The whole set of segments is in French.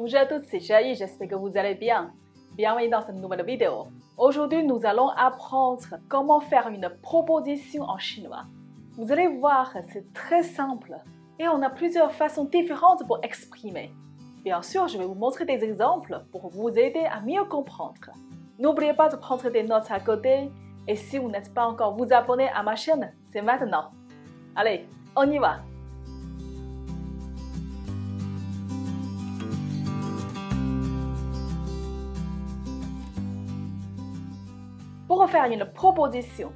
Bonjour à tous, c'est Jaï, j'espère que vous allez bien. Bienvenue dans cette nouvelle vidéo. Aujourd'hui, nous allons apprendre comment faire une proposition en chinois. Vous allez voir, c'est très simple et on a plusieurs façons différentes pour exprimer. Bien sûr, je vais vous montrer des exemples pour vous aider à mieux comprendre. N'oubliez pas de prendre des notes à côté et si vous n'êtes pas encore vous abonner à ma chaîne, c'est maintenant. Allez, on y va! Pour faire une proposition,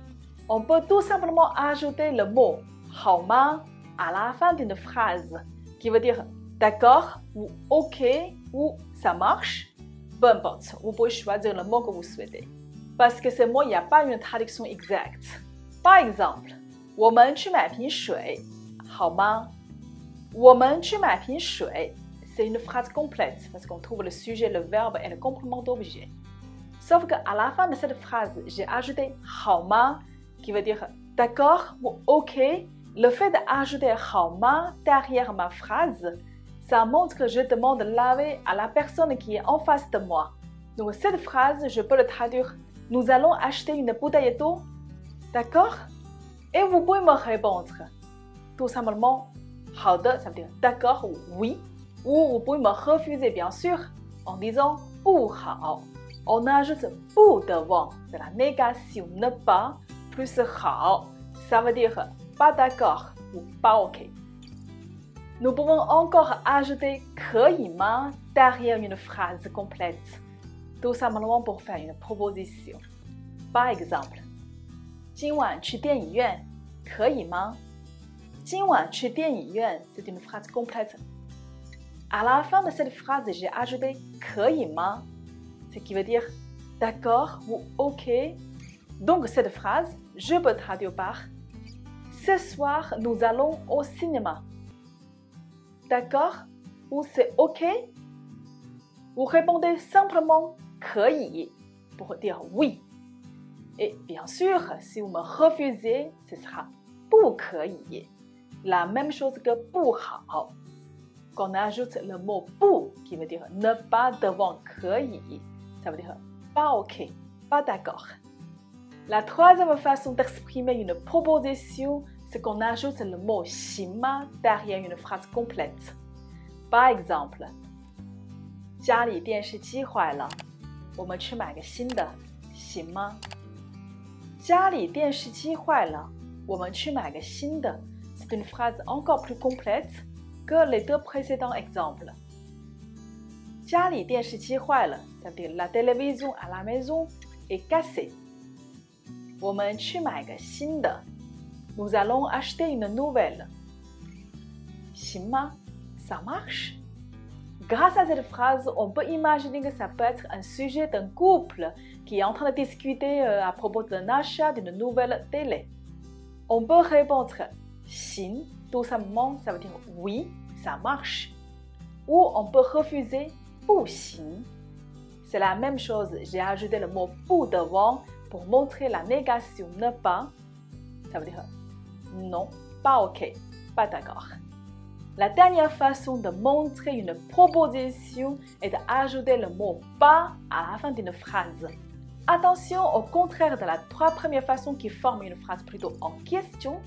on peut tout simplement ajouter le mot «好吗» à la fin d'une phrase, qui veut dire « d'accord » ou « ok » ou « ça marche ». Peu importe, vous pouvez choisir le mot que vous souhaitez. Parce que ce mot, il n'y a pas une traduction exacte. Par exemple, «我们去买瓶水，好吗？我们去买瓶水 » C'est une phrase complète parce qu'on trouve le sujet, le verbe et le complément d'objet. Sauf qu'à la fin de cette phrase, j'ai ajouté «好吗» qui veut dire « d'accord » ou « ok ». Le fait d'ajouter «好吗» derrière ma phrase, ça montre que je demande l'avis à la personne qui est en face de moi. Donc cette phrase, je peux le traduire « Nous allons acheter une bouteille d'eau, d'accord ?» Et vous pouvez me répondre tout simplement «好的 » ça veut dire « d'accord » ou « oui ». Ou vous pouvez me refuser bien sûr en disant «不好». On ajoute «不» devant, c'est la négation « ne pas » plus «好». Ça veut dire « pas d'accord » ou « pas OK ». Nous pouvons encore ajouter «可以吗» derrière une phrase complète, tout simplement pour faire une proposition. Par exemple, «今晚去电影院可以吗？今晚去电影院 » c'est une phrase complète. À la fin de cette phrase, j'ai ajouté «可以吗» ce qui veut dire d'accord ou ok. Donc cette phrase, je peux traduire par ce soir, nous allons au cinéma. D'accord ou c'est ok? Vous répondez simplement 可以 pour dire oui. Et bien sûr, si vous me refusez, ce sera 不可以. La même chose que 不好. Qu'on ajoute le mot 不 qui veut dire ne pas devant 可以. Ça veut dire pas ok, pas d'accord. La troisième façon d'exprimer une proposition, c'est qu'on ajoute le mot 行吗 derrière une phrase complète. Par exemple, 家里电视机坏了，我们去买个新的，行吗？家里电视机坏了，我们去买个新的。C'est une phrase encore plus complète que les deux précédents exemples. 家里电视机坏了 ça veut dire la télévision à la maison est cassée. 我们去买个新的 Nous allons acheter une nouvelle. 行吗 Ça marche? Grâce à cette phrase, on peut imaginer que ça peut être un sujet d'un couple qui est en train de discuter à propos d'un achat d'une nouvelle télé. On peut répondre 行 tout simplement, ça veut dire oui, ça marche. Ou on peut refuser 不行 C'est la même chose, j'ai ajouté le mot 不 devant pour montrer la négation ne pas. Ça veut dire non, pas ok, pas d'accord. La dernière façon de montrer une proposition est d'ajouter le mot pas à la fin d'une phrase. Attention au contraire de la trois premières façons qui forment une phrase plutôt en question.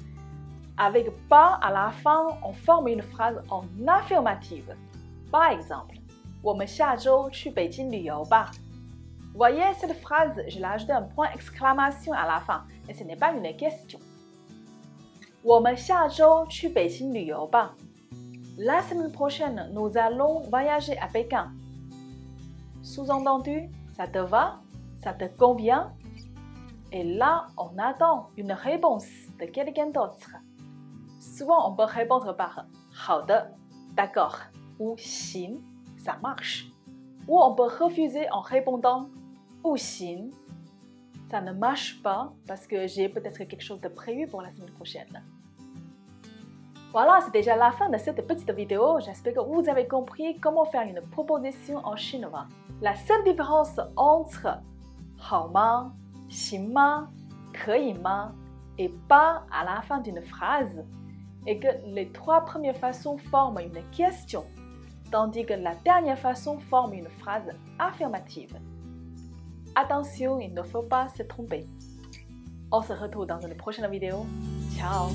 Avec pas à la fin, on forme une phrase en affirmative. Par exemple, 我们下周去北京旅游吧 Voyez cette phrase, je l'ai ajouté un point d'exclamation à la fin, et ce n'est pas une question. 我们下周去北京旅游吧 La semaine prochaine, nous allons voyager à Pékin. Sous-entendu, ça te va? Ça te convient? Et là, on attend une réponse de quelqu'un d'autre. Souvent, on peut répondre par 好的 d'accord ou 行 ça marche. Ou on peut refuser en répondant 不行 ça ne marche pas parce que j'ai peut-être quelque chose de prévu pour la semaine prochaine. Voilà, c'est déjà la fin de cette petite vidéo. J'espère que vous avez compris comment faire une proposition en chinois. La seule différence entre 好吗 行吗 可以吗 et pas à la fin d'une phrase est que les trois premières façons forment une question tandis que la dernière façon forme une phrase affirmative. Attention, il ne faut pas se tromper. On se retrouve dans une prochaine vidéo. Ciao!